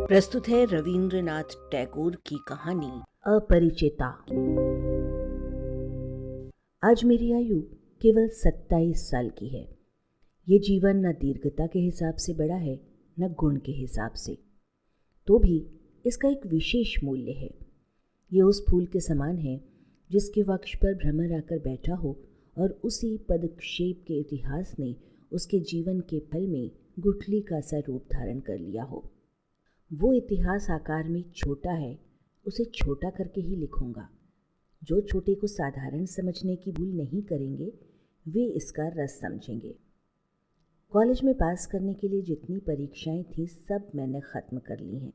प्रस्तुत है रवींद्रनाथ टैगोर की कहानी अपरिचिता। आज मेरी आयु केवल 27 साल की है। ये जीवन न दीर्घता के हिसाब से बड़ा है न गुण के हिसाब से, तो भी इसका एक विशेष मूल्य है। ये उस फूल के समान है जिसके वक्ष पर भ्रमर आकर बैठा हो और उसी पदक्षेप के इतिहास ने उसके जीवन के फल में गुठली का सा रूप धारण कर लिया हो। वो इतिहास आकार में छोटा है, उसे छोटा करके ही लिखूंगा। जो छोटे को साधारण समझने की भूल नहीं करेंगे वे इसका रस समझेंगे। कॉलेज में पास करने के लिए जितनी परीक्षाएं थीं सब मैंने ख़त्म कर ली हैं।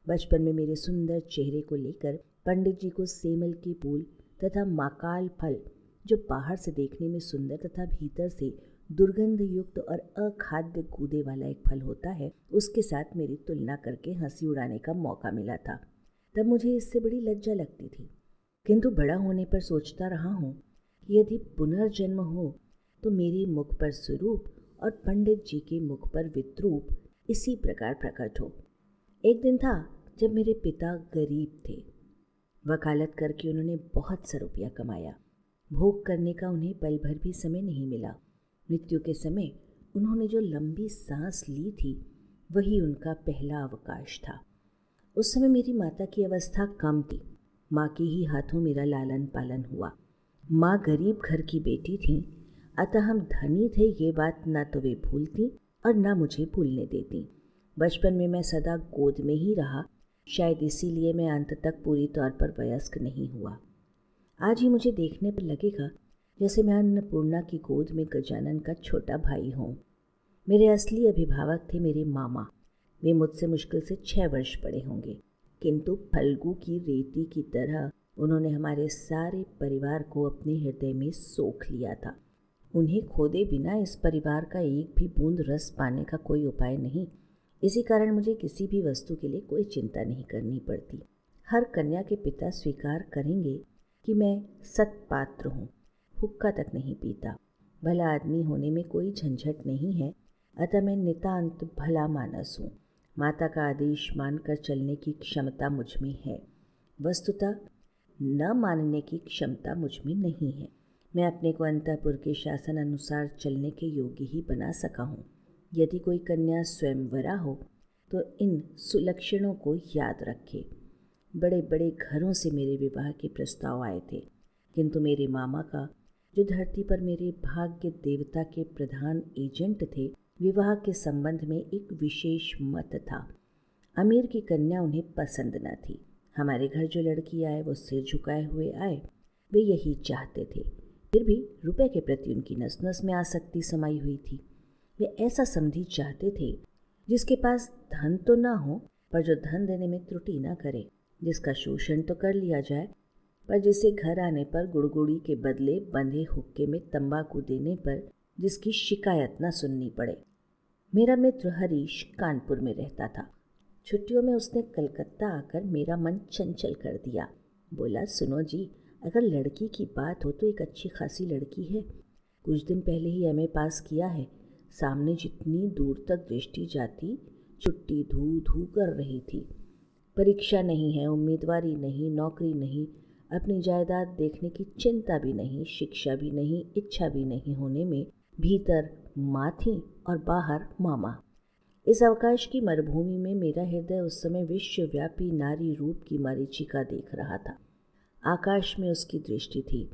बचपन में मेरे सुंदर चेहरे को लेकर पंडित जी को सेमल के फूल तथा माकाल फल, जो बाहर से देखने में सुंदर तथा भीतर से दुर्गंध युक्त और अखाद्य गूदे वाला एक फल होता है, उसके साथ मेरी तुलना करके हंसी उड़ाने का मौका मिला था। तब मुझे इससे बड़ी लज्जा लगती थी, किंतु बड़ा होने पर सोचता रहा हूँ कि यदि पुनर्जन्म हो तो मेरे मुख पर स्वरूप और पंडित जी के मुख पर विद्रूप इसी प्रकार प्रकट हो। एक दिन था जब मेरे पिता गरीब थे। वकालत करके उन्होंने बहुत सा रुपया कमाया। भोग करने का उन्हें पल भर भी समय नहीं मिला। मृत्यु के समय उन्होंने जो लंबी सांस ली थी वही उनका पहला अवकाश था। उस समय मेरी माता की अवस्था कम थी। माँ के ही हाथों मेरा लालन पालन हुआ। माँ गरीब घर की बेटी थी, अतः हम धनी थे ये बात न तो वे भूलती और न मुझे भूलने देती। बचपन में मैं सदा गोद में ही रहा, शायद इसीलिए मैं अंत तक पूरी तौर पर वयस्क नहीं हुआ। आज ही मुझे देखने पर लगेगा जैसे मैं अन्नपूर्णा की गोद में गजानन का छोटा भाई हूँ। मेरे असली अभिभावक थे मेरे मामा। वे मुझसे मुश्किल से 6 वर्ष बड़े होंगे, किंतु फल्गु की रेती की तरह उन्होंने हमारे सारे परिवार को अपने हृदय में सोख लिया था। उन्हें खोदे बिना इस परिवार का एक भी बूंद रस पाने का कोई उपाय नहीं। इसी कारण मुझे किसी भी वस्तु के लिए कोई चिंता नहीं करनी पड़ती। हर कन्या के पिता स्वीकार करेंगे कि मैं सत्पात्र हूँ, हुक्का तक नहीं पीता। भला आदमी होने में कोई झंझट नहीं है, अतः मैं नितांत भला मानस हूँ। माता का आदेश मानकर चलने की क्षमता मुझ में है, वस्तुतः न मानने की क्षमता मुझ में नहीं है। मैं अपने को अंतःपुर के शासन अनुसार चलने के योग्य ही बना सका हूँ। यदि कोई कन्या स्वयंवरा हो तो इन सुलक्षणों को याद रखे। बड़े बड़े घरों से मेरे विवाह के प्रस्ताव आए थे, किंतु मेरे मामा का, जो धरती पर मेरे भाग्य देवता के प्रधान एजेंट थे, विवाह के संबंध में एक विशेष मत था। अमीर की कन्या उन्हें पसंद न थी। हमारे घर जो लड़की आए वो सिर झुकाए हुए आए, वे यही चाहते थे। फिर भी रुपए के प्रति उनकी नस नस में आसक्ति समाई हुई थी। वे ऐसा समधी चाहते थे जिसके पास धन तो ना हो पर जो धन देने में त्रुटि ना करे, जिसका शोषण तो कर लिया जाए पर जिसे घर आने पर गुड़गुड़ी के बदले बंधे हुक्के में तंबाकू देने पर जिसकी शिकायत न सुननी पड़े। मेरा मित्र हरीश कानपुर में रहता था। छुट्टियों में उसने कलकत्ता आकर मेरा मन चंचल कर दिया। बोला, सुनो जी, अगर लड़की की बात हो तो एक अच्छी खासी लड़की है। कुछ दिन पहले ही एमए पास किया है। सामने जितनी दूर तक दृष्टि जाती छुट्टी धू धू कर रही थी। परीक्षा नहीं है, उम्मीदवारी नहीं, नौकरी नहीं, अपनी जायदाद देखने की चिंता भी नहीं, शिक्षा भी नहीं, इच्छा भी नहीं होने में भीतर माँ थी और बाहर मामा। इस अवकाश की मरुभूमि में मेरा हृदय उस समय विश्वव्यापी नारी रूप की मरीचिका देख रहा था। आकाश में उसकी दृष्टि थी,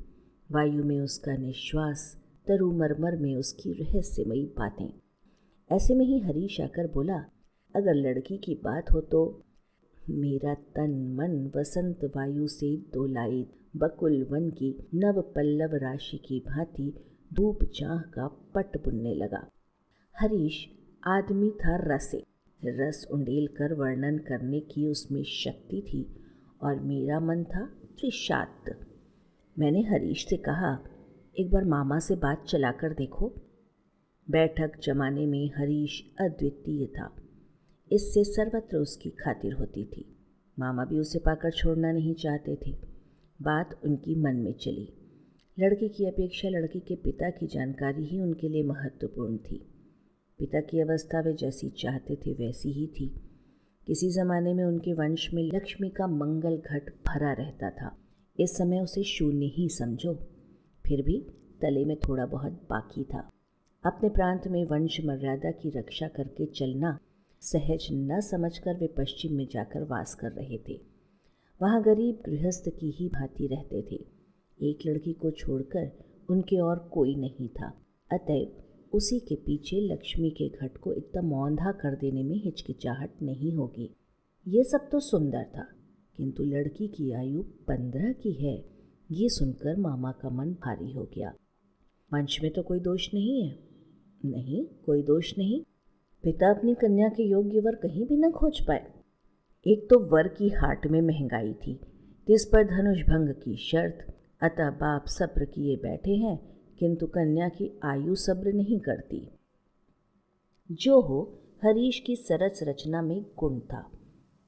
वायु में उसका निश्वास, तरुमरमर में उसकी रहस्यमयी बातें। ऐसे में ही हरीश आकर बोला, अगर लड़की की बात हो तो मेरा तन मन वसंत वायु से दोलायित बकुल वन की नव पल्लव राशि की भांति धूप चाह का पट बुनने लगा। हरीश आदमी था रसे, रस उंडेल कर वर्णन करने की उसमें शक्ति थी, और मेरा मन था त्रिषाक्त। मैंने हरीश से कहा, एक बार मामा से बात चलाकर देखो। बैठक जमाने में हरीश अद्वितीय था। इससे सर्वत्र उसकी खातिर होती थी। मामा भी उसे पाकर छोड़ना नहीं चाहते थे। बात उनकी मन में चली। लड़की की अपेक्षा लड़की के पिता की जानकारी ही उनके लिए महत्वपूर्ण थी। पिता की अवस्था वे जैसी चाहते थे वैसी ही थी। किसी ज़माने में उनके वंश में लक्ष्मी का मंगल घट भरा रहता था। इस समय उसे शून्य ही समझो। फिर भी तले में थोड़ा बहुत बाकी था। अपने प्रांत में वंश मर्यादा की रक्षा करके चलना सहज न समझकर वे पश्चिम में जाकर वास कर रहे थे। वहाँ गरीब गृहस्थ की ही भांति रहते थे। एक लड़की को छोड़कर उनके और कोई नहीं था। अतएव उसी के पीछे लक्ष्मी के घट को एकदम औंधा कर देने में हिचकिचाहट नहीं होगी। ये सब तो सुंदर था, किंतु लड़की की आयु 15 की है, ये सुनकर मामा का मन भारी हो गया। वंश में तो कोई दोष नहीं है। नहीं, कोई दोष नहीं। पिता अपनी कन्या के योग्य वर कहीं भी न खोज पाए। एक तो वर की हाट में महंगाई थी, जिस पर धनुष भंग की शर्त। अतः बाप सब्र किए बैठे हैं, किंतु कन्या की आयु सब्र नहीं करती। जो हो, हरीश की सरस रचना में गुण था।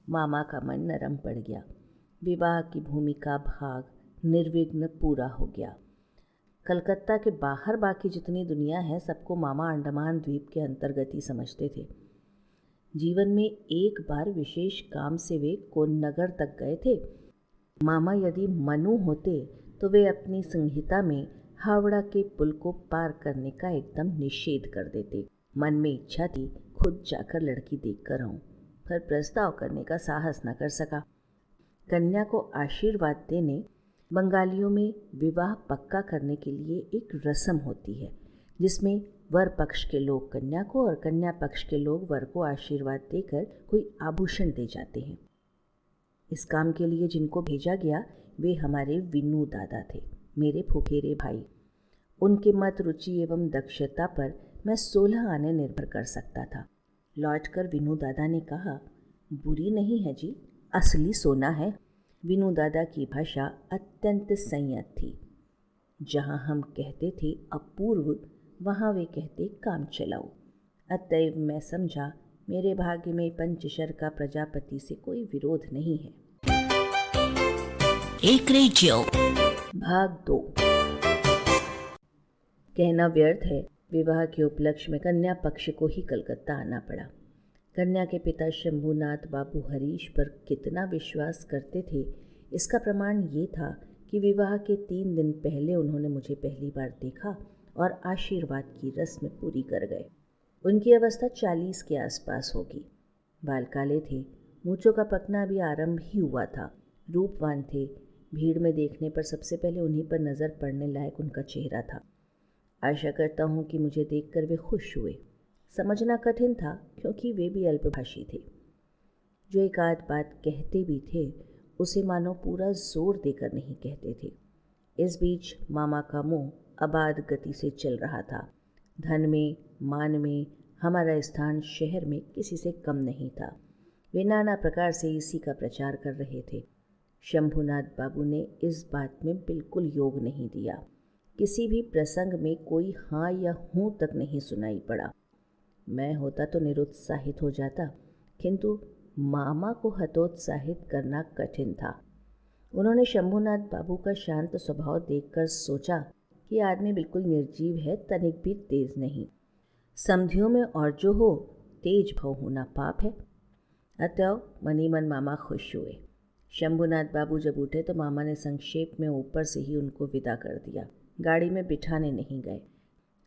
मामा का मन नरम पड़ गया। विवाह की भूमिका भाग निर्विघ्न पूरा हो गया। कलकत्ता के बाहर बाकी जितनी दुनिया है, सबको मामा अंडमान द्वीप के अंतर्गत ही समझते थे। जीवन में एक बार विशेष काम से वे कोन्नगर तक गए थे। मामा यदि मनु होते तो वे अपनी संहिता में हावड़ा के पुल को पार करने का एकदम निषेध कर देते। मन में इच्छा थी खुद जाकर लड़की देखकर आऊं, पर प्रस्ताव करने का साहस न कर सका। कन्या को आशीर्वाद देने बंगालियों में विवाह पक्का करने के लिए एक रस्म होती है, जिसमें वर पक्ष के लोग कन्या को और कन्या पक्ष के लोग वर को आशीर्वाद देकर कोई आभूषण दे जाते हैं। इस काम के लिए जिनको भेजा गया वे हमारे विनू दादा थे, मेरे फुफेरे भाई। उनके मत, रुचि एवं दक्षता पर मैं 16 आने निर्भर कर सकता था। लौटकर विनू दादा ने कहा, बुरी नहीं है जी, असली सोना है। विनू दादा की भाषा अत्यंत संयत थी। जहाँ हम कहते थे अपूर्व, वहाँ वे कहते काम चलाओ। अतएव मैं समझा मेरे भाग्य में पंचशर का प्रजापति से कोई विरोध नहीं है। एक रेडियो भाग 2। कहना व्यर्थ है, विवाह के उपलक्ष्य में कन्या पक्ष को ही कलकत्ता आना पड़ा। कन्या के पिता शंभूनाथ बाबू हरीश पर कितना विश्वास करते थे, इसका प्रमाण ये था कि विवाह के 3 दिन पहले उन्होंने मुझे पहली बार देखा और आशीर्वाद की रस्म पूरी कर गए। उनकी अवस्था 40 के आसपास होगी। बाल काले थे, मूंछों का पकना अभी आरंभ ही हुआ था। रूपवान थे। भीड़ में देखने पर सबसे पहले उन्हीं पर नज़र पड़ने लायक उनका चेहरा था। आशा करता हूँ कि मुझे देखकर वे खुश हुए। समझना कठिन था, क्योंकि वे भी अल्पभाषी थे। जो एक आध बात कहते भी थे, उसे मानो पूरा जोर देकर नहीं कहते थे। इस बीच मामा का मुंह अबाध गति से चल रहा था। धन में, मान में हमारा स्थान शहर में किसी से कम नहीं था। वे नाना प्रकार से इसी का प्रचार कर रहे थे। शंभूनाथ बाबू ने इस बात में बिल्कुल योग नहीं दिया। किसी भी प्रसंग में कोई हाँ या हूँ तक नहीं सुनाई पड़ा। मैं होता तो निरुत्साहित हो जाता, किंतु मामा को हतोत्साहित करना कठिन था। उन्होंने शंभूनाथ बाबू का शांत स्वभाव देखकर सोचा कि आदमी बिल्कुल निर्जीव है, तनिक भी तेज नहीं। समधियों में और जो हो, तेज भाव होना पाप है। अतः मनी मन मामा खुश हुए। शंभूनाथ बाबू जब उठे तो मामा ने संक्षेप में ऊपर से ही उनको विदा कर दिया। गाड़ी में बिठाने नहीं गए।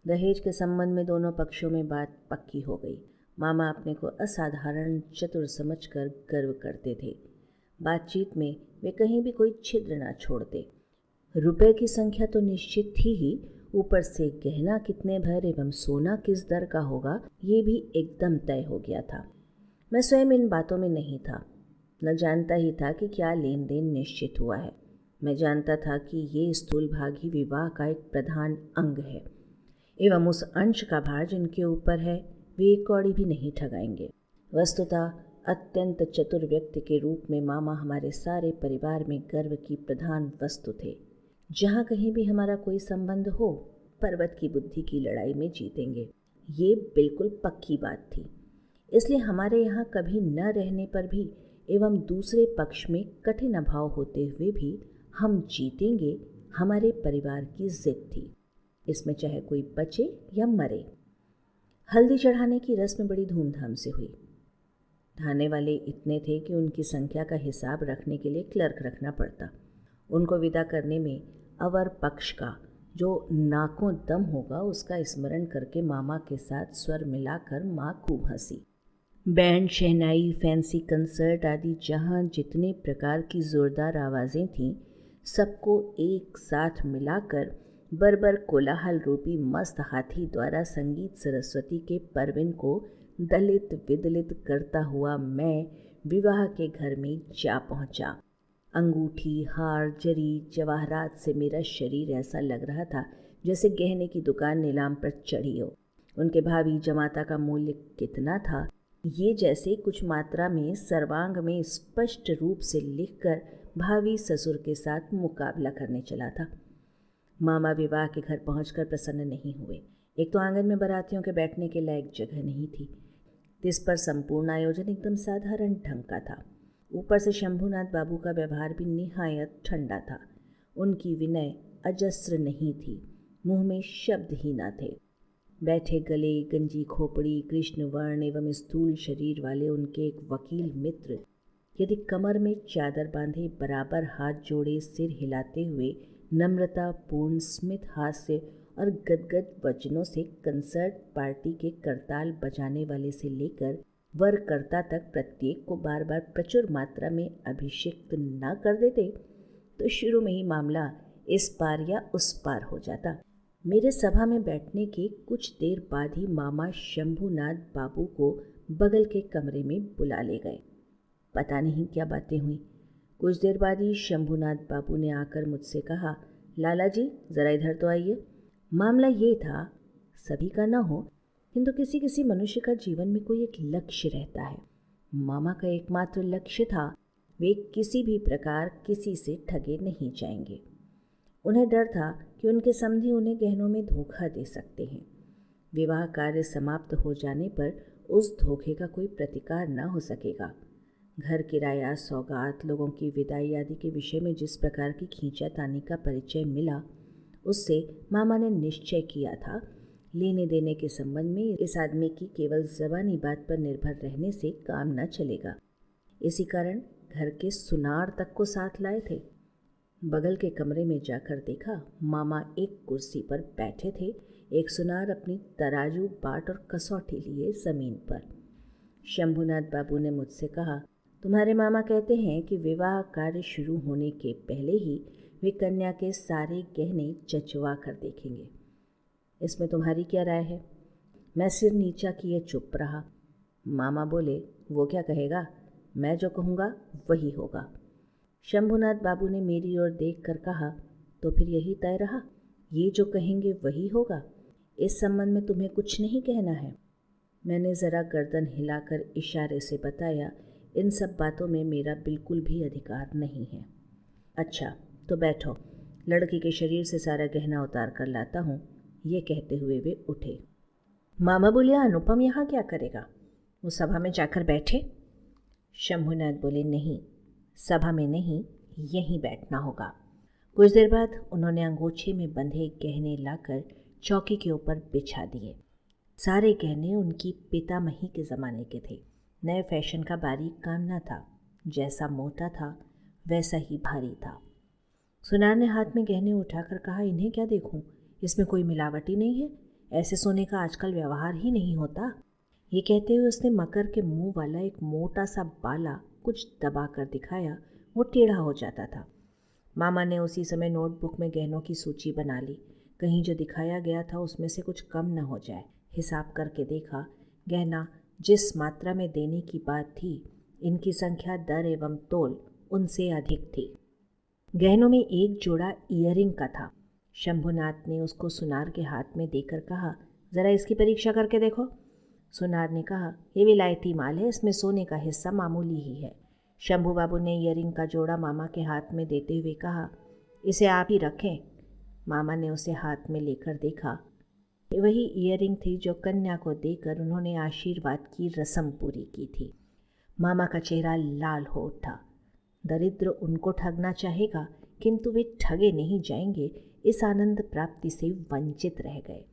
दहेज के संबंध में दोनों पक्षों में बात पक्की हो गई। मामा अपने को असाधारण चतुर समझकर गर्व करते थे। बातचीत में वे कहीं भी कोई छिद्र ना छोड़ते। रुपए की संख्या तो निश्चित थी ही, ऊपर से गहना कितने भर एवं सोना किस दर का होगा, ये भी एकदम तय हो गया था। मैं स्वयं इन बातों में नहीं था, न जानता ही था कि क्या लेन देन निश्चित हुआ है। मैं जानता था कि ये स्थूल भाग ही विवाह का एक प्रधान अंग है, एवं उस अंश का भार जिनके ऊपर है वे एक कौड़ी भी नहीं ठगाएंगे। वस्तुतः अत्यंत चतुर व्यक्ति के रूप में मामा हमारे सारे परिवार में गर्व की प्रधान वस्तु थे। जहाँ कहीं भी हमारा कोई संबंध हो, पर्वत की बुद्धि की लड़ाई में जीतेंगे, ये बिल्कुल पक्की बात थी। इसलिए हमारे यहाँ कभी न रहने पर भी एवं दूसरे पक्ष में कठिन अभाव होते हुए भी हम जीतेंगे, हमारे परिवार की जिद थी। इसमें चाहे कोई बचे या मरे। हल्दी चढ़ाने की रस्म बड़ी धूमधाम से हुई। थाने वाले इतने थे कि उनकी संख्या का हिसाब रखने के लिए क्लर्क रखना पड़ता। उनको विदा करने में अवर पक्ष का जो नाकों दम होगा उसका स्मरण करके मामा के साथ स्वर मिलाकर माँ खूब हंसी। बैंड, शहनाई, फैंसी कंसर्ट आदि जहाँ जितने प्रकार की ज़ोरदार आवाज़ें थीं, सबको एक साथ मिलाकर बर्बर कोलाहल रूपी मस्त हाथी द्वारा संगीत सरस्वती के परवीन को दलित विदलित करता हुआ मैं विवाह के घर में जा पहुंचा। अंगूठी, हार, जरी, जवाहरात से मेरा शरीर ऐसा लग रहा था जैसे गहने की दुकान नीलाम पर चढ़ी हो। उनके भावी जमाता का मूल्य कितना था, ये जैसे कुछ मात्रा में सर्वांग में स्पष्ट रूप से लिखकर भावी ससुर के साथ मुकाबला करने चला था। मामा विवाह के घर पहुंचकर प्रसन्न नहीं हुए। एक तो आंगन में बारातियों के बैठने के लायक जगह नहीं थी, जिस पर संपूर्ण आयोजन एकदम साधारण ढंग का था। ऊपर से शंभुनाथ बाबू का व्यवहार भी निहायत ठंडा था। उनकी विनय अजस्र नहीं थी, मुंह में शब्द ही न थे। बैठे गले, गंजी खोपड़ी, कृष्ण वर्ण एवं स्थूल शरीर वाले उनके एक वकील मित्र यदि कमर में चादर बांधे बराबर हाथ जोड़े सिर हिलाते हुए नम्रता पूर्ण स्मित हास्य और गदगद वचनों से कंसर्ट पार्टी के करताल बजाने वाले से लेकर वरकर्ता तक प्रत्येक को बार बार प्रचुर मात्रा में अभिषिक्त न कर देते तो शुरू में ही मामला इस पार या उस पार हो जाता। मेरे सभा में बैठने के कुछ देर बाद ही मामा शंभुनाथ बाबू को बगल के कमरे में बुला ले गए। पता नहीं क्या बातें हुई। कुछ देर बाद ही शंभुनाथ बाबू ने आकर मुझसे कहा, लाला जी ज़रा इधर तो आइए। मामला ये था, सभी का ना हो किंतु किसी किसी मनुष्य का जीवन में कोई एक लक्ष्य रहता है। मामा का एकमात्र लक्ष्य था, वे किसी भी प्रकार किसी से ठगे नहीं जाएंगे। उन्हें डर था कि उनके समधी उन्हें गहनों में धोखा दे सकते हैं। विवाह कार्य समाप्त हो जाने पर उस धोखे का कोई प्रतिकार न हो सकेगा। घर किराया, सौगात, लोगों की विदाई आदि के विषय में जिस प्रकार की खींचातानी का परिचय मिला, उससे मामा ने निश्चय किया था लेने देने के संबंध में इस आदमी की केवल ज़बानी बात पर निर्भर रहने से काम न चलेगा। इसी कारण घर के सुनार तक को साथ लाए थे। बगल के कमरे में जाकर देखा, मामा एक कुर्सी पर बैठे थे, एक सुनार अपनी तराजू, बाट और कसौटी लिए ज़मीन पर। शंभुनाथ बाबू ने मुझसे कहा, तुम्हारे मामा कहते हैं कि विवाह कार्य शुरू होने के पहले ही वे कन्या के सारे गहने जचवा कर देखेंगे। इसमें तुम्हारी क्या राय है? मैं सिर नीचा किए चुप रहा। मामा बोले, वो क्या कहेगा, मैं जो कहूँगा वही होगा। शंभुनाथ बाबू ने मेरी ओर देखकर कहा, तो फिर यही तय रहा, ये जो कहेंगे वही होगा। इस संबंध में तुम्हें कुछ नहीं कहना है? मैंने ज़रा गर्दन हिलाकर इशारे से बताया, इन सब बातों में मेरा बिल्कुल भी अधिकार नहीं है। अच्छा तो बैठो, लड़की के शरीर से सारा गहना उतार कर लाता हूँ। ये कहते हुए वे उठे। मामा बोले, अनुपम यहाँ क्या करेगा? वो सभा में जाकर बैठे। शंभुनाथ बोले, नहीं, सभा में नहीं, यहीं बैठना होगा। कुछ देर बाद उन्होंने अंगोछे में बंधे गहने लाकर चौकी के ऊपर बिछा दिए। सारे गहने उनकी पितामही के ज़माने के थे। नए फैशन का बारीक काम न था, जैसा मोटा था वैसा ही भारी था। सुनार ने हाथ में गहने उठाकर कहा, इन्हें क्या देखूं, इसमें कोई मिलावट ही नहीं है, ऐसे सोने का आजकल व्यवहार ही नहीं होता। ये कहते हुए उसने मकर के मुंह वाला एक मोटा सा बाला कुछ दबा कर दिखाया, वो टेढ़ा हो जाता था। मामा ने उसी समय नोटबुक में गहनों की सूची बना ली, कहीं जो दिखाया गया था उसमें से कुछ कम न हो जाए। हिसाब करके देखा, गहना जिस मात्रा में देने की बात थी, इनकी संख्या, दर एवं तोल उनसे अधिक थी। गहनों में एक जोड़ा ईयरिंग का था। शंभुनाथ ने उसको सुनार के हाथ में देकर कहा, ज़रा इसकी परीक्षा करके देखो। सुनार ने कहा, ये विलायती माल है, इसमें सोने का हिस्सा मामूली ही है। शंभू बाबू ने ईयरिंग का जोड़ा मामा के हाथ में देते हुए कहा, इसे आप ही रखें। मामा ने उसे हाथ में लेकर देखा, वही ईयरिंग थी जो कन्या को देकर उन्होंने आशीर्वाद की रस्म पूरी की थी। मामा का चेहरा लाल हो उठा। दरिद्र उनको ठगना चाहेगा, किंतु वे ठगे नहीं जाएंगे, इस आनंद प्राप्ति से वंचित रह गए।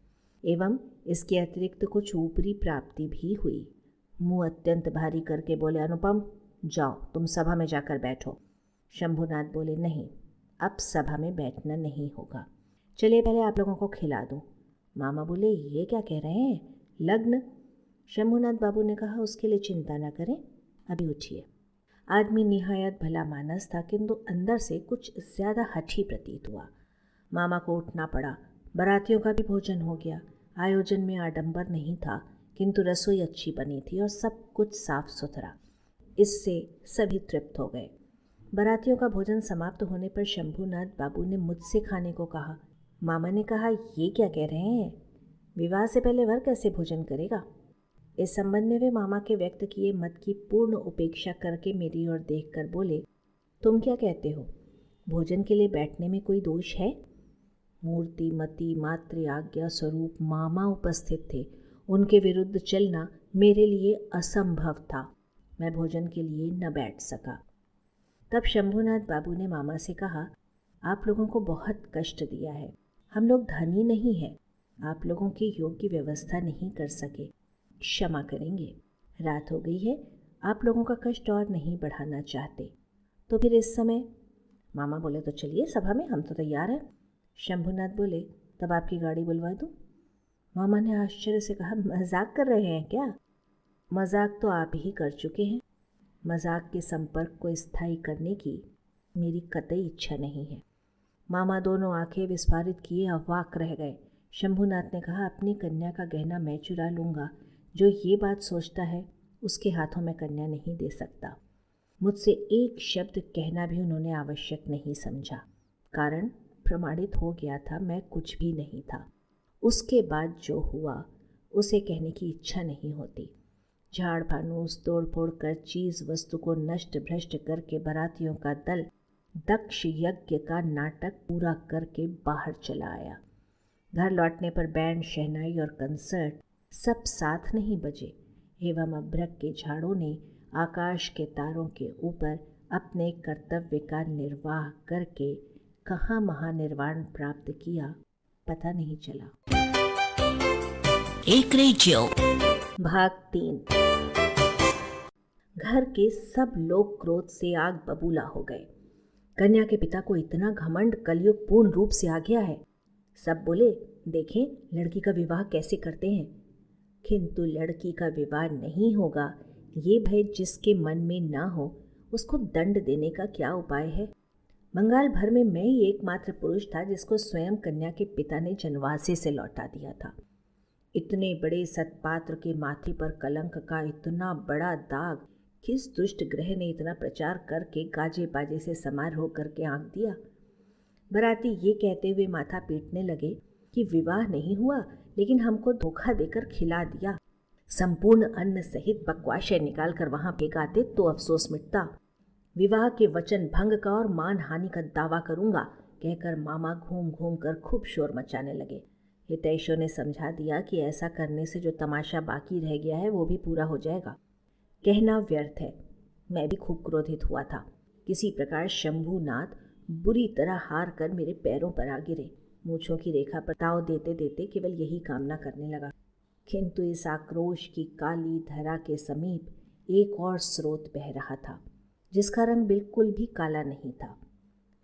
एवं इसके अतिरिक्त कुछ ऊपरी प्राप्ति भी हुई। मुंह अत्यंत भारी करके बोले, अनुपम जाओ तुम सभा में जाकर बैठो। शंभुनाथ बोले, नहीं, अब सभा में बैठना नहीं होगा, चलिए पहले आप लोगों को खिला दूं। मामा बोले, ये क्या कह रहे हैं, लग्न? शंभुनाथ बाबू ने कहा, उसके लिए चिंता न करें, अभी उठिए। आदमी निहायत भला मानस था, किंतु अंदर से कुछ ज़्यादा हठी प्रतीत हुआ। मामा को उठना पड़ा। बारातियों का भी भोजन हो गया। आयोजन में आडंबर नहीं था, किंतु रसोई अच्छी बनी थी और सब कुछ साफ सुथरा। इससे सभी तृप्त हो गए। बारातियों का भोजन समाप्त होने पर शंभुनाथ बाबू ने मुझसे खाने को कहा। मामा ने कहा, ये क्या कह रहे हैं, विवाह से पहले वर कैसे भोजन करेगा? इस संबंध में वे मामा के व्यक्त किए मत की पूर्ण उपेक्षा करके मेरी ओर देखकर बोले, तुम क्या कहते हो, भोजन के लिए बैठने में कोई दोष है? मूर्तिमती मातृ आज्ञा स्वरूप मामा उपस्थित थे। उनके विरुद्ध चलना मेरे लिए असंभव था। मैं भोजन के लिए न बैठ सका। तब शंभुनाथ बाबू ने मामा से कहा, आप लोगों को बहुत कष्ट दिया है, हम लोग धनी नहीं हैं, आप लोगों की योग्य व्यवस्था नहीं कर सके, क्षमा करेंगे। रात हो गई है, आप लोगों का कष्ट और नहीं बढ़ाना चाहते तो फिर इस समय। मामा बोले, तो चलिए सभा में, हम तो तैयार हैं। शंभुनाथ बोले, तब आपकी गाड़ी बुलवा दूं? मामा ने आश्चर्य से कहा, मजाक कर रहे हैं क्या? मजाक तो आप ही कर चुके हैं। मजाक के संपर्क को स्थायी करने की मेरी कतई इच्छा नहीं है। मामा दोनों आंखें विस्फारित किए अवाक रह गए। शंभुनाथ ने कहा, अपनी कन्या का गहना मैं चुरा लूँगा, जो ये बात सोचता है उसके हाथों में कन्या नहीं दे सकता। मुझसे एक शब्द कहना भी उन्होंने आवश्यक नहीं समझा, कारण प्रमाणित हो गया था, मैं कुछ भी नहीं था। उसके बाद जो हुआ उसे कहने की इच्छा नहीं होती। झाड़ फानूस तोड़ फोड़ कर चीज़ वस्तु को नष्ट भ्रष्ट करके बारातियों का दल दक्ष यज्ञ का नाटक पूरा करके बाहर चला आया। घर लौटने पर बैंड शहनाई और कंसर्ट सब साथ नहीं बजे एवं अभ्रक के झाड़ों ने आकाश के तारों के ऊपर अपने कर्तव्य का निर्वाह करके कहाँ महानिर्वाण प्राप्त किया पता नहीं चला। एक रेडियो भाग 3। घर के सब लोग क्रोध से आग बबूला हो गए। कन्या के पिता को इतना घमंड कलयुग पूर्ण रूप से आ गया है। सब बोले, देखें लड़की का विवाह कैसे करते हैं। किंतु लड़की का विवाह नहीं होगा, ये भय जिसके मन में ना हो उसको दंड देने का क्या उपाय है। बंगाल भर में मैं ही एकमात्र पुरुष था जिसको स्वयं कन्या के पिता ने जनवासे से लौटा दिया था। इतने बड़े सत्पात्र के माथे पर कलंक का इतना बड़ा दाग किस दुष्ट ग्रह ने इतना प्रचार करके गाजे बाजे से समारोह करके आंक दिया। बराती ये कहते हुए माथा पीटने लगे कि विवाह नहीं हुआ, लेकिन हमको धोखा देकर खिला दिया। संपूर्ण अन्न सहित बकवाशे निकाल कर वहां फेंक आते तो अफसोस मिटता। विवाह के वचन भंग का और मान हानि का दावा करूंगा, कहकर मामा घूम घूम कर खूब शोर मचाने लगे। हितैषियों ने समझा दिया कि ऐसा करने से जो तमाशा बाकी रह गया है वो भी पूरा हो जाएगा। कहना व्यर्थ है, मैं भी खूब क्रोधित हुआ था। किसी प्रकार शंभुनाथ बुरी तरह हार कर मेरे पैरों पर आ गिरे। मूंछों की रेखा पर ताव देते देते केवल यही कामना करने लगा, किंतु इस आक्रोश की काली धरा के समीप एक और स्रोत बह रहा था, जिसका रंग बिल्कुल भी काला नहीं था।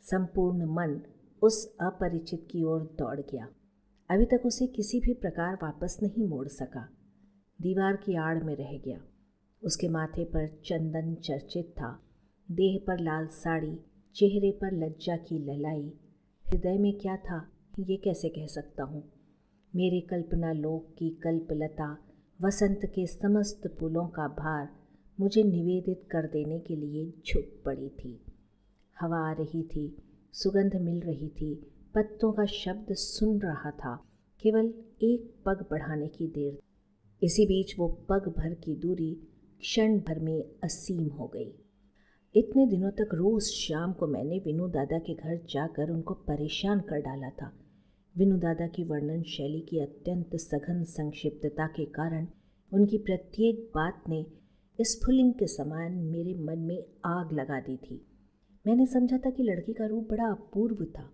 संपूर्ण मन उस अपरिचित की ओर दौड़ गया। अभी तक उसे किसी भी प्रकार वापस नहीं मोड़ सका। दीवार की आड़ में रह गया। उसके माथे पर चंदन चर्चित था, देह पर लाल साड़ी, चेहरे पर लज्जा की ललाई। हृदय में क्या था ये कैसे कह सकता हूँ। मेरे कल्पना लोक की कल्पलता वसंत के समस्त फूलों का भार मुझे निवेदित कर देने के लिए झुक पड़ी थी। हवा आ रही थी, सुगंध मिल रही थी, पत्तों का शब्द सुन रहा था, केवल एक पग बढ़ाने की देर। इसी बीच वो पग भर की दूरी क्षण भर में असीम हो गई। इतने दिनों तक रोज शाम को मैंने विनू दादा के घर जाकर उनको परेशान कर डाला था। विनू दादा की वर्णन शैली की अत्यंत सघन संक्षिप्तता के कारण उनकी प्रत्येक बात ने स्फुलिंग के समान मेरे मन में आग लगा दी थी। मैंने समझा था कि लड़की का रूप बड़ा अपूर्व था,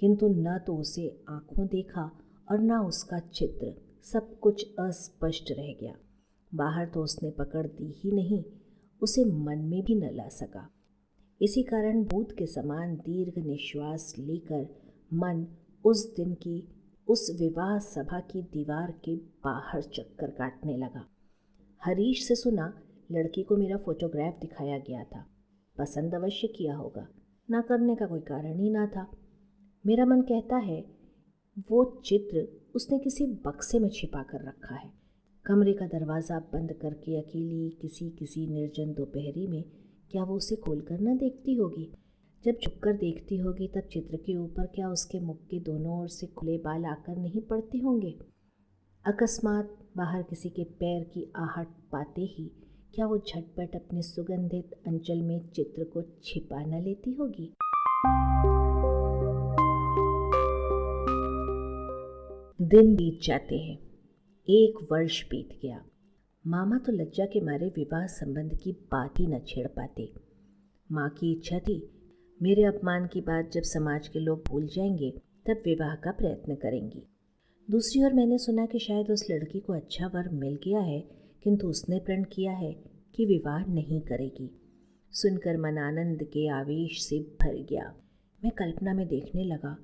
किंतु न तो उसे आंखों देखा और न उसका चित्र, सब कुछ अस्पष्ट रह गया। बाहर तो उसने पकड़ दी ही नहीं, उसे मन में भी न ला सका। इसी कारण भूत के समान दीर्घ निश्वास लेकर मन उस दिन की उस विवाह सभा की दीवार के बाहर चक्कर काटने लगा। हरीश से सुना लड़की को मेरा फोटोग्राफ दिखाया गया था, पसंद अवश्य किया होगा, ना करने का कोई कारण ही ना था। मेरा मन कहता है वो चित्र उसने किसी बक्से में छिपा कर रखा है। कमरे का दरवाज़ा बंद करके अकेली किसी निर्जन दोपहरी में क्या वो उसे खोलकर न देखती होगी? जब झुककर देखती होगी तब चित्र के ऊपर क्या उसके मुख के दोनों ओर से खुले बाल आकर नहीं पड़ते होंगे? अकस्मात बाहर किसी के पैर की आहट पाते ही क्या वो झटपट अपने सुगंधित अंचल में चित्र को छिपा न लेती होगी? दिन बीत जाते हैं। 1 वर्ष बीत गया। मामा तो लज्जा के मारे विवाह संबंध की बात ही न छेड़ पाते। माँ की इच्छा थी मेरे अपमान की बात जब समाज के लोग भूल जाएंगे तब विवाह का प्रयत्न करेंगी। दूसरी ओर मैंने सुना कि शायद उस लड़की को अच्छा वर मिल गया है, किंतु उसने प्रण किया है कि विवाह नहीं करेगी। सुनकर मन आनंद के आवेश से भर गया। मैं कल्पना में देखने लगा,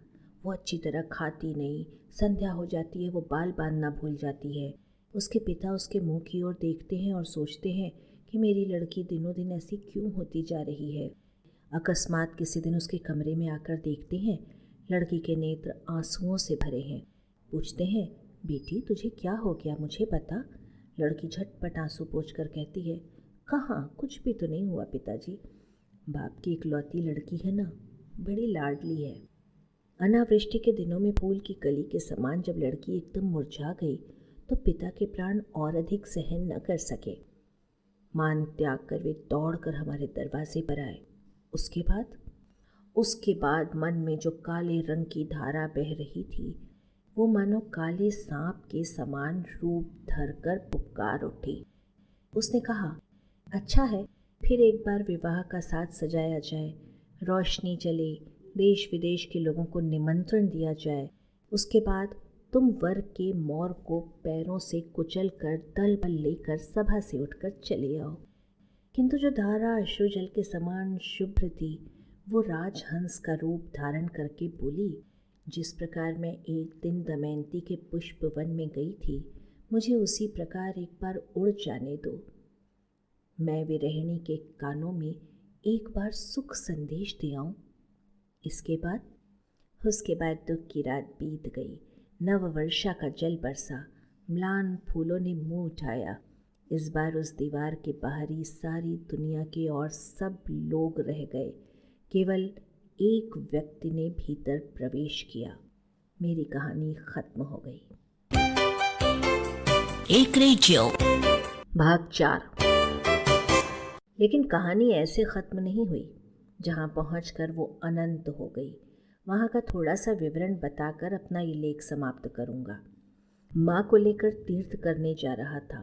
वो अच्छी तरह खाती नहीं, संध्या हो जाती है वो बाल बांधना भूल जाती है। उसके पिता उसके मुंह की ओर देखते हैं और सोचते हैं कि मेरी लड़की दिनों दिन ऐसी क्यों होती जा रही है। अकस्मात किसी दिन उसके कमरे में आकर देखते हैं लड़की के नेत्र आंसुओं से भरे हैं। पूछते हैं, बेटी तुझे क्या हो गया, मुझे बता। लड़की झटपट आंसू पोंछकर कहती है, कहाँ, कुछ भी तो नहीं हुआ पिताजी। बाप की इकलौती लड़की है ना, बड़ी लाडली है। अनावृष्टि के दिनों में फूल की कली के समान जब लड़की एकदम मुरझा गई तो पिता के प्राण और अधिक सहन न कर सके। मान त्याग कर वे दौड़कर हमारे दरवाजे पर आए। उसके बाद मन में जो काले रंग की धारा बह रही थी वो मानो काले सांप के समान रूप धरकर पुकार उठी। उसने कहा, अच्छा है फिर एक बार विवाह का साज सजाया जाए, रोशनी जले, देश विदेश के लोगों को निमंत्रण दिया जाए। उसके बाद तुम वर के मोर को पैरों से कुचल कर दल बल लेकर सभा से उठकर चले आओ। किंतु जो धारा अश्रुजल के समान शुभ्र थी वो राजहंस का रूप धारण करके बोली, जिस प्रकार मैं एक दिन दमयंती के पुष्प वन में गई थी, मुझे उसी प्रकार एक बार उड़ जाने दो। मैं विरहिणी के कानों में एक बार सुख संदेश दे आऊं। उसके बाद दुख की रात बीत गई। नव वर्षा का जल बरसा, म्लान फूलों ने मुंह उठाया। इस बार उस दीवार के बाहरी सारी दुनिया के और सब लोग रह गए, केवल एक व्यक्ति ने भीतर प्रवेश किया। मेरी कहानी खत्म हो गई। एक रेडियो भाग 4। लेकिन कहानी ऐसे खत्म नहीं हुई। जहाँ पहुँचकर वो अनंत हो गई, वहाँ का थोड़ा सा विवरण बताकर अपना ये लेख समाप्त करूँगा। माँ को लेकर तीर्थ करने जा रहा था।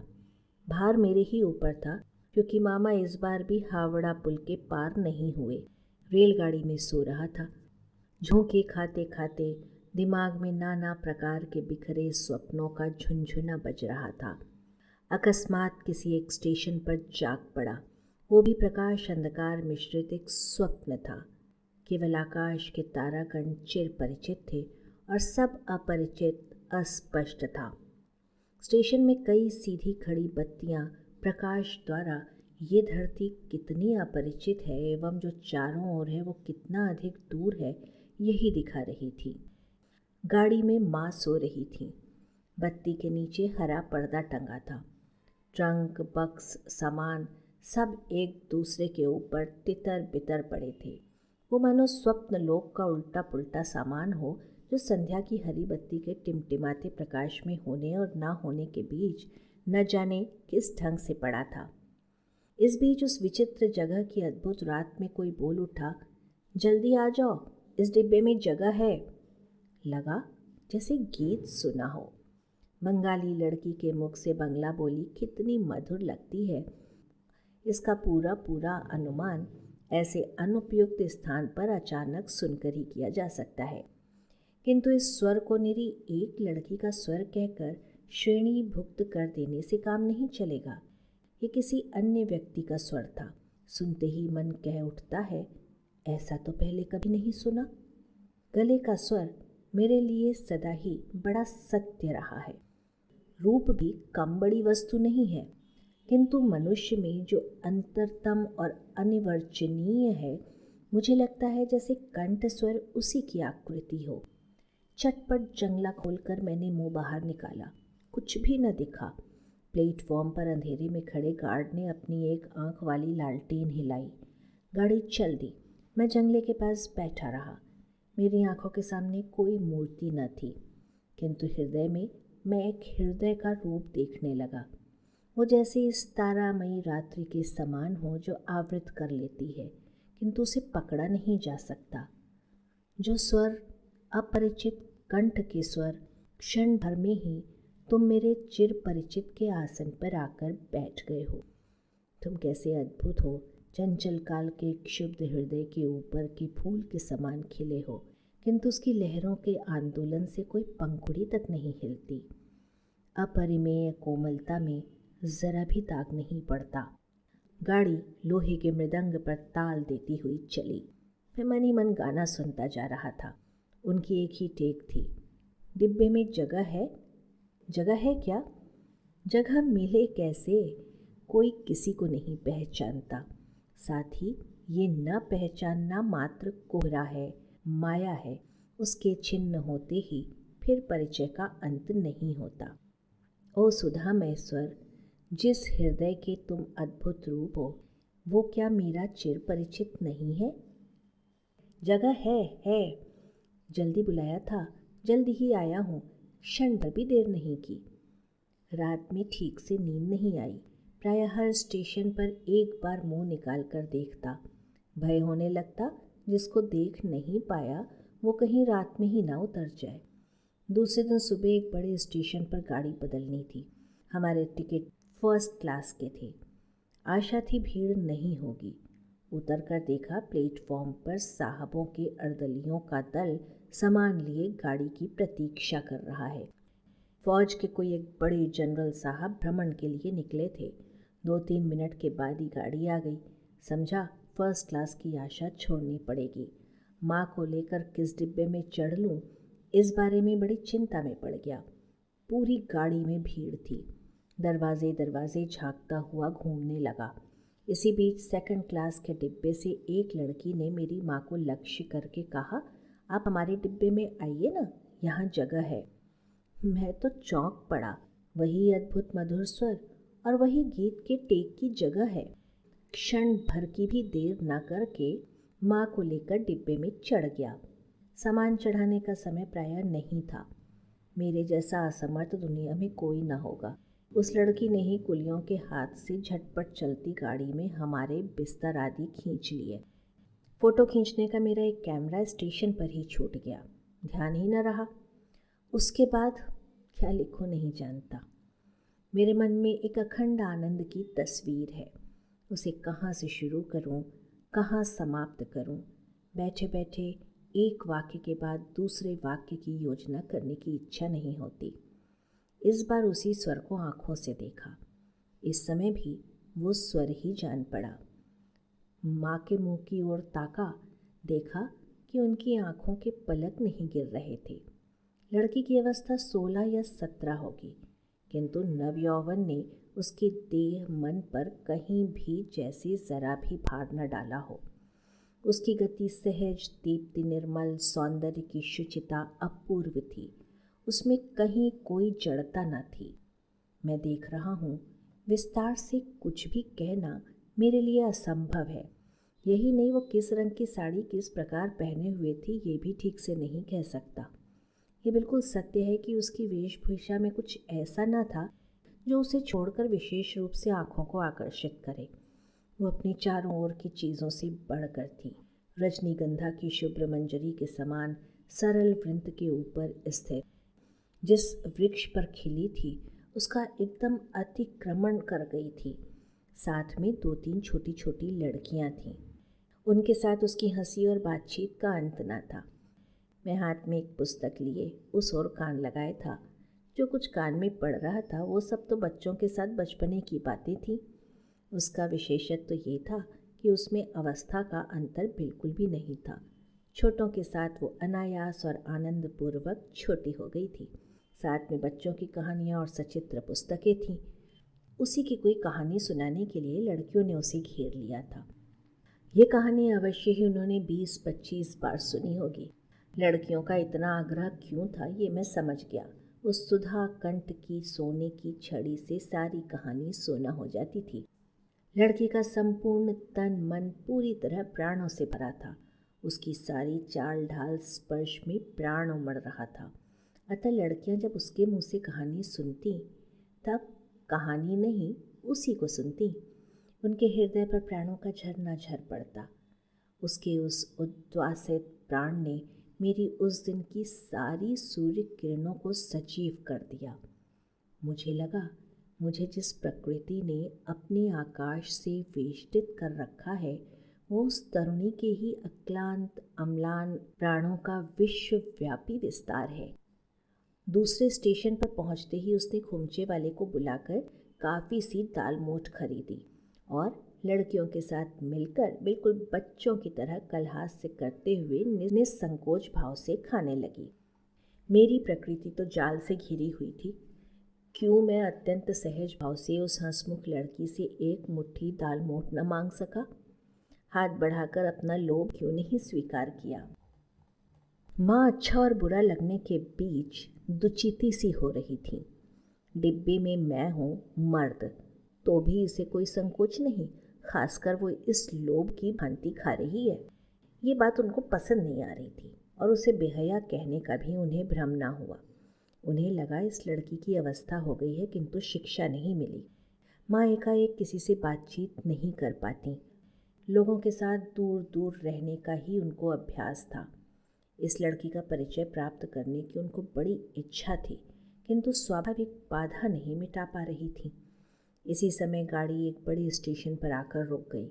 भार मेरे ही ऊपर था क्योंकि मामा इस बार भी हावड़ा पुल के पार नहीं हुए। रेलगाड़ी में सो रहा था। झोंके खाते खाते दिमाग में नाना प्रकार के बिखरे स्वप्नों का झुनझुना बज रहा था। अकस्मात किसी एक स्टेशन पर जाग पड़ा। वो भी प्रकाश अंधकार मिश्रित एक स्वप्न था। केवल आकाश के तारागण चिर परिचित थे और सब अपरिचित अस्पष्ट था। स्टेशन में कई सीधी खड़ी बत्तियां प्रकाश द्वारा ये धरती कितनी अपरिचित है एवं जो चारों ओर है वो कितना अधिक दूर है, यही दिखा रही थी। गाड़ी में माँ सो रही थी। बत्ती के नीचे हरा पर्दा टंगा था। ट्रंक, बक्स, सामान सब एक दूसरे के ऊपर तितर बितर पड़े थे। वो मानो स्वप्न लोक का उल्टा पुल्टा सामान हो जो संध्या की हरी बत्ती के टिमटिमाते प्रकाश में होने और ना होने के बीच न जाने किस ढंग से पड़ा था। इस बीच उस विचित्र जगह की अद्भुत रात में कोई बोल उठा, जल्दी आ जाओ, इस डिब्बे में जगह है। लगा जैसे गीत सुना हो। बंगाली लड़की के मुख से बंगला बोली कितनी मधुर लगती है, इसका पूरा पूरा अनुमान ऐसे अनुपयुक्त स्थान पर अचानक सुनकर ही किया जा सकता है। किंतु इस स्वर को निरी एक लड़की का स्वर कहकर श्रेणीभुक्त कर देने से काम नहीं चलेगा। ये किसी अन्य व्यक्ति का स्वर था। सुनते ही मन कह उठता है, ऐसा तो पहले कभी नहीं सुना। गले का स्वर मेरे लिए सदा ही बड़ा सत्य रहा है। रूप भी कम बड़ी वस्तु नहीं है, किंतु मनुष्य में जो अंतरतम और अनिर्वचनीय है, मुझे लगता है जैसे कंठ स्वर उसी की आकृति हो। चटपट जंगला खोलकर मैंने मुंह बाहर निकाला। कुछ भी न दिखा। प्लेटफॉर्म पर अंधेरे में खड़े गार्ड ने अपनी एक आंख वाली लालटेन हिलाई। गाड़ी चल दी। मैं जंगले के पास बैठा रहा। मेरी आंखों के सामने कोई मूर्ति न थी, किंतु हृदय में मैं एक हृदय का रूप देखने लगा। वो जैसे इस तारामयी रात्रि के समान हो जो आवृत कर लेती है, किंतु उसे पकड़ा नहीं जा सकता। जो स्वर, अपरिचित कंठ के स्वर, क्षण भर में ही तुम मेरे चिर परिचित के आसन पर आकर बैठ गए हो। तुम कैसे अद्भुत हो, चंचल काल के क्षुब्ध हृदय के ऊपर के फूल के समान खिले हो, किंतु उसकी लहरों के आंदोलन से कोई पंखुड़ी तक नहीं हिलती। अपरिमेय कोमलता में जरा भी दाग नहीं पड़ता। गाड़ी लोहे के मृदंग पर ताल देती हुई चली। मैं मन ही मन गाना सुनता जा रहा था। उनकी एक ही टेक थी। डिब्बे में जगह है? जगह है क्या? जगह मिले कैसे? कोई किसी को नहीं पहचानता। साथ ही ये न पहचानना मात्र कोहरा है, माया है। उसके छिन्न होते ही फिर परिचय का अंत नहीं होता। ओ सुधामय स्वर, जिस हृदय के तुम अद्भुत रूप हो, वो क्या मेरा चिर परिचित नहीं है? जगह है। जल्दी बुलाया था, जल्दी ही आया हूँ। क्षण भर भी देर नहीं की। रात में ठीक से नींद नहीं आई। प्रायः हर स्टेशन पर एक बार मुंह निकाल कर देखता। भय होने लगता जिसको देख नहीं पाया वो कहीं रात में ही ना उतर जाए। दूसरे दिन सुबह एक बड़े स्टेशन पर गाड़ी बदलनी थी। हमारे टिकट फर्स्ट क्लास के थे। आशा थी भीड़ नहीं होगी। उतर कर देखा प्लेटफॉर्म पर साहबों के अर्दलियों का दल सामान लिए गाड़ी की प्रतीक्षा कर रहा है। फौज के कोई एक बड़े जनरल साहब भ्रमण के लिए निकले थे। 2-3 मिनट के बाद ही गाड़ी आ गई। समझा फर्स्ट क्लास की आशा छोड़नी पड़ेगी। माँ को लेकर किस डिब्बे में चढ़ लूँ, इस बारे में बड़ी चिंता में पड़ गया। पूरी गाड़ी में भीड़ थी। दरवाजे दरवाजे झांकता हुआ घूमने लगा। इसी बीच सेकंड क्लास के डिब्बे से एक लड़की ने मेरी माँ को लक्ष्य करके कहा, आप हमारे डिब्बे में आइए ना, यहाँ जगह है। मैं तो चौंक पड़ा। वही अद्भुत मधुर स्वर और वही गीत के टेक की जगह है। क्षण भर की भी देर न करके माँ को लेकर डिब्बे में चढ़ गया। सामान चढ़ाने का समय प्रायः नहीं था। मेरे जैसा असमर्थ दुनिया में कोई न होगा। उस लड़की ने ही कुलियों के हाथ से झटपट चलती गाड़ी में हमारे बिस्तर आदि खींच लिए। फ़ोटो खींचने का मेरा एक कैमरा स्टेशन पर ही छूट गया। ध्यान ही न रहा। उसके बाद क्या लिखूं नहीं जानता। मेरे मन में एक अखंड आनंद की तस्वीर है। उसे कहाँ से शुरू करूं, कहाँ समाप्त करूं। बैठे बैठे एक वाक्य के बाद दूसरे वाक्य की योजना करने की इच्छा नहीं होती। इस बार उसी स्वर को आंखों से देखा। इस समय भी वो स्वर ही जान पड़ा। माँ के मुंह की ओर ताका, देखा कि उनकी आंखों के पलक नहीं गिर रहे थे। लड़की की अवस्था 16 या 17 होगी, किंतु नवयौवन ने उसके देह मन पर कहीं भी जैसे जरा भी भार न डाला हो। उसकी गति सहज, दीप्ति निर्मल, सौंदर्य की शुचिता अपूर्व थी। उसमें कहीं कोई जड़ता न थी। मैं देख रहा हूँ, विस्तार से कुछ भी कहना मेरे लिए असंभव है। यही नहीं, वो किस रंग की साड़ी किस प्रकार पहने हुए थी ये भी ठीक से नहीं कह सकता। ये बिल्कुल सत्य है कि उसकी वेशभूषा में कुछ ऐसा न था जो उसे छोड़कर विशेष रूप से आँखों को आकर्षित करे। वो अपनी चारों ओर की चीज़ों से बढ़कर थी। रजनीगंधा की शुभ्र मंजरी के समान सरल वृंत के ऊपर स्थिर जिस वृक्ष पर खिली थी उसका एकदम अतिक्रमण कर गई थी। साथ में 2-3 छोटी छोटी लड़कियां थीं। उनके साथ उसकी हंसी और बातचीत का अंत न था। मैं हाथ में एक पुस्तक लिए उस ओर कान लगाए था। जो कुछ कान में पड़ रहा था वो सब तो बच्चों के साथ बचपने की बातें थीं। उसका विशेषत्व तो ये था कि उसमें अवस्था का अंतर बिल्कुल भी नहीं था। छोटों के साथ वो अनायास और आनंदपूर्वक छोटी हो गई थी। साथ में बच्चों की कहानियाँ और सचित्र पुस्तकें थीं। उसी की कोई कहानी सुनाने के लिए लड़कियों ने उसे घेर लिया था। ये कहानी अवश्य ही उन्होंने 20-25 बार सुनी होगी। लड़कियों का इतना आग्रह क्यों था ये मैं समझ गया। उस सुधा कंठ की सोने की छड़ी से सारी कहानी सोना हो जाती थी। लड़की का संपूर्ण तन मन पूरी तरह प्राणों से भरा था। उसकी सारी चाल ढाल स्पर्श में प्राण उमड़ रहा था। अतः लड़कियां जब उसके मुंह से कहानी सुनती तब कहानी नहीं उसी को सुनती। उनके हृदय पर प्राणों का झरना झर पड़ता। उसके उस उद्वासित प्राण ने मेरी उस दिन की सारी सूर्य किरणों को सजीव कर दिया। मुझे लगा मुझे जिस प्रकृति ने अपने आकाश से वेष्टित कर रखा है वो उस तरुणी के ही अक्लांत अम्लान प्राणों का विश्वव्यापी विस्तार है। दूसरे स्टेशन पर पहुंचते ही उसने खुमचे वाले को बुलाकर काफ़ी सी दाल मोठ खरीदी और लड़कियों के साथ मिलकर बिल्कुल बच्चों की तरह कलहास्य करते हुए निसंकोच भाव से खाने लगी। मेरी प्रकृति तो जाल से घिरी हुई थी। क्यों मैं अत्यंत सहज भाव से उस हंसमुख लड़की से एक मुट्ठी दाल मोठ न मांग सका? हाथ बढ़ाकर अपना लोभ क्यों नहीं स्वीकार किया? माँ अच्छा और बुरा लगने के बीच दुचिती सी हो रही थी। डिब्बे में मैं हूँ मर्द तो भी इसे कोई संकोच नहीं, खासकर वो इस लोभ की भांति खा रही है। ये बात उनको पसंद नहीं आ रही थी और उसे बेहया कहने का भी उन्हें भ्रम ना हुआ। उन्हें लगा इस लड़की की अवस्था हो गई है किंतु शिक्षा नहीं मिली। माँ एकाएक किसी से बातचीत नहीं कर पाती। लोगों के साथ दूर दूर रहने का ही उनको अभ्यास था। इस लड़की का परिचय प्राप्त करने की उनको बड़ी इच्छा थी किंतु स्वाभाविक बाधा नहीं मिटा पा रही थी। इसी समय गाड़ी एक बड़े स्टेशन पर आकर रुक गई।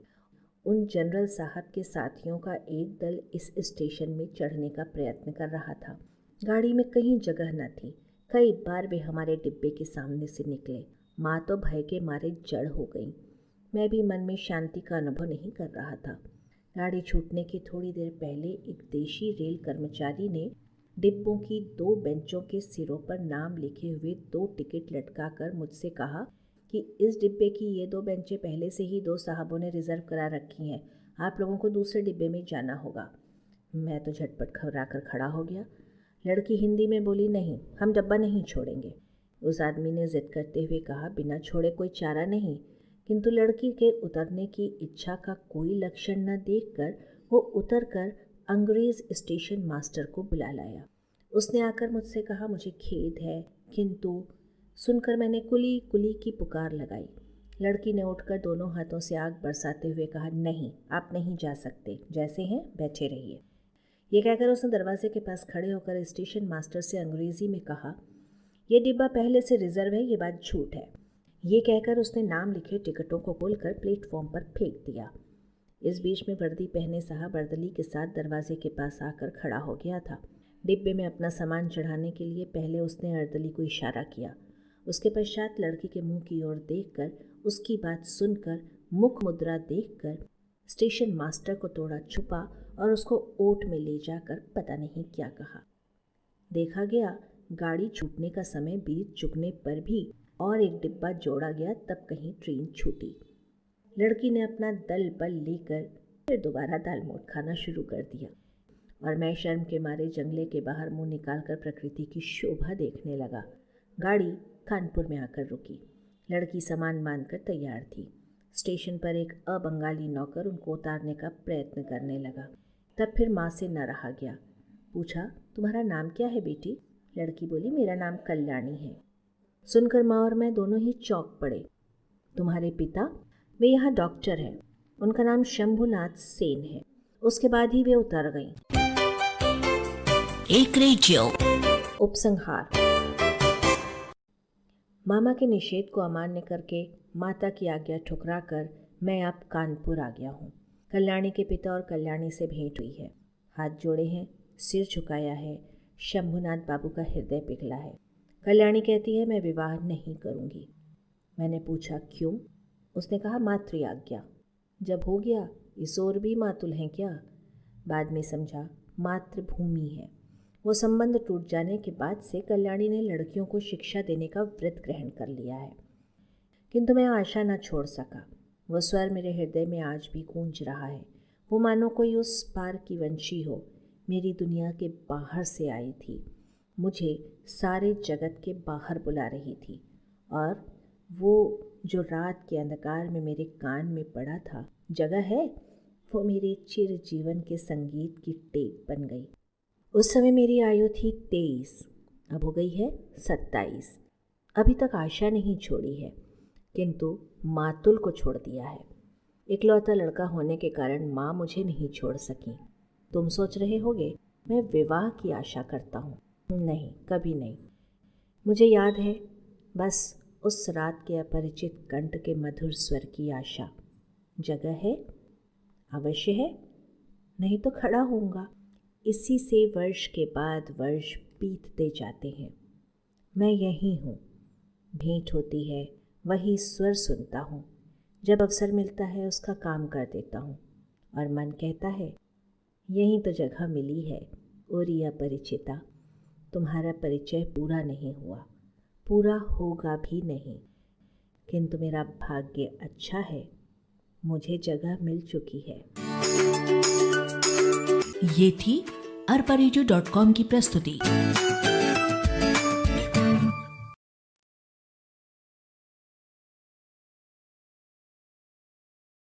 उन जनरल साहब के साथियों का एक दल इस स्टेशन में चढ़ने का प्रयत्न कर रहा था। गाड़ी में कहीं जगह न थी। कई बार वे हमारे डिब्बे के सामने से निकले। माँ तो भय के मारे जड़ हो गई। मैं भी मन में शांति का अनुभव नहीं कर रहा था। गाड़ी छूटने की थोड़ी देर पहले एक देशी रेल कर्मचारी ने डिब्बों की 2 बेंचों के सिरों पर नाम लिखे हुए 2 टिकट लटकाकर मुझसे कहा कि इस डिब्बे की ये 2 बेंचें पहले से ही 2 साहबों ने रिजर्व करा रखी हैं। आप लोगों को दूसरे डिब्बे में जाना होगा। मैं तो झटपट घबराकर खड़ा हो गया। लड़की हिंदी में बोली, नहीं, हम डब्बा नहीं छोड़ेंगे। उस आदमी ने जिद करते हुए कहा, बिना छोड़े कोई चारा नहीं। किंतु लड़की के उतरने की इच्छा का कोई लक्षण न देखकर वो उतरकर अंग्रेज स्टेशन मास्टर को बुला लाया। उसने आकर मुझसे कहा, मुझे खेद है, किंतु सुनकर मैंने कुली कुली की पुकार लगाई। लड़की ने उठकर दोनों हाथों से आग बरसाते हुए कहा, नहीं, आप नहीं जा सकते, जैसे हैं बैठे रहिए। ये कहकर उसने दरवाजे के पास खड़े होकर स्टेशन मास्टर से अंग्रेजी में कहा, यह डिब्बा पहले से रिजर्व है, ये बात झूठ है। ये कहकर उसने नाम लिखे टिकटों को खोलकर प्लेटफॉर्म पर फेंक दिया। इस बीच में वर्दी पहने साहब अर्दली के साथ दरवाजे के पास आकर खड़ा हो गया था। डिब्बे में अपना सामान चढ़ाने के लिए पहले उसने अर्दली को इशारा किया। उसके पश्चात लड़की के मुंह की ओर देखकर, उसकी बात सुनकर, मुख मुद्रा देखकर स्टेशन मास्टर को तोड़ा छुपा और उसको ओट में ले जाकर पता नहीं क्या कहा। देखा गया गाड़ी छूटने का समय बीत चुकने पर भी और एक डिब्बा जोड़ा गया, तब कहीं ट्रेन छूटी। लड़की ने अपना दल बल लेकर फिर दोबारा दाल मोठ खाना शुरू कर दिया और मैं शर्म के मारे जंगले के बाहर मुंह निकालकर प्रकृति की शोभा देखने लगा। गाड़ी कानपुर में आकर रुकी। लड़की सामान बांधकर तैयार थी। स्टेशन पर एक अबंगाली नौकर उनको उतारने का प्रयत्न करने लगा। तब फिर माँ से न रहा गया। पूछा, तुम्हारा नाम क्या है बेटी? लड़की बोली, मेरा नाम कल्याणी है। सुनकर माँ और मैं दोनों ही चौंक पड़े। तुम्हारे पिता? वे यहाँ डॉक्टर हैं। उनका नाम शंभुनाथ सेन है। उसके बाद ही वे उतर गईं। एक रेडियो उपसंहार। मामा के निषेध को अमान्य करके माता की आज्ञा ठुकराकर मैं अब कानपुर आ गया हूँ। कल्याणी के पिता और कल्याणी से भेंट हुई है। हाथ जोड़े हैं, सिर झुकाया है। शंभुनाथ बाबू का हृदय पिघला है। कल्याणी कहती है मैं विवाह नहीं करूँगी। मैंने पूछा क्यों? उसने कहा मातृ आज्ञा। जब हो गया इस ओर भी मातुल हैं क्या? बाद में समझा मातृभूमि है। वो संबंध टूट जाने के बाद से कल्याणी ने लड़कियों को शिक्षा देने का व्रत ग्रहण कर लिया है। किंतु मैं आशा न छोड़ सका। वो स्वर मेरे हृदय में आज भी गूंज रहा है। वो मानो कोई उस पार की वंशी हो, मेरी दुनिया के बाहर से आई थी, मुझे सारे जगत के बाहर बुला रही थी। और वो जो रात के अंधकार में मेरे कान में पड़ा था, जगह है, वो मेरे चिर जीवन के संगीत की टेप बन गई। उस समय मेरी आयु थी 23, अब हो गई है 27। अभी तक आशा नहीं छोड़ी है, किंतु मातुल को छोड़ दिया है। इकलौता लड़का होने के कारण माँ मुझे नहीं छोड़ सकी। तुम सोच रहे होगे मैं विवाह की आशा करता हूँ। नहीं, कभी नहीं। मुझे याद है बस उस रात के अपरिचित कंठ के मधुर स्वर की आशा। जगह है, अवश्य है, नहीं तो खड़ा होऊंगा। इसी से वर्ष के बाद वर्ष बीतते जाते हैं। मैं यहीं हूँ, भेंट होती है, वही स्वर सुनता हूँ। जब अवसर मिलता है उसका काम कर देता हूँ, और मन कहता है यहीं तो जगह मिली है। ओरिया परिचिता, तुम्हारा परिचय पूरा नहीं हुआ, पूरा होगा भी नहीं, किंतु मेरा भाग्य अच्छा है, मुझे जगह मिल चुकी है। ये थी arparejo.com की प्रस्तुति।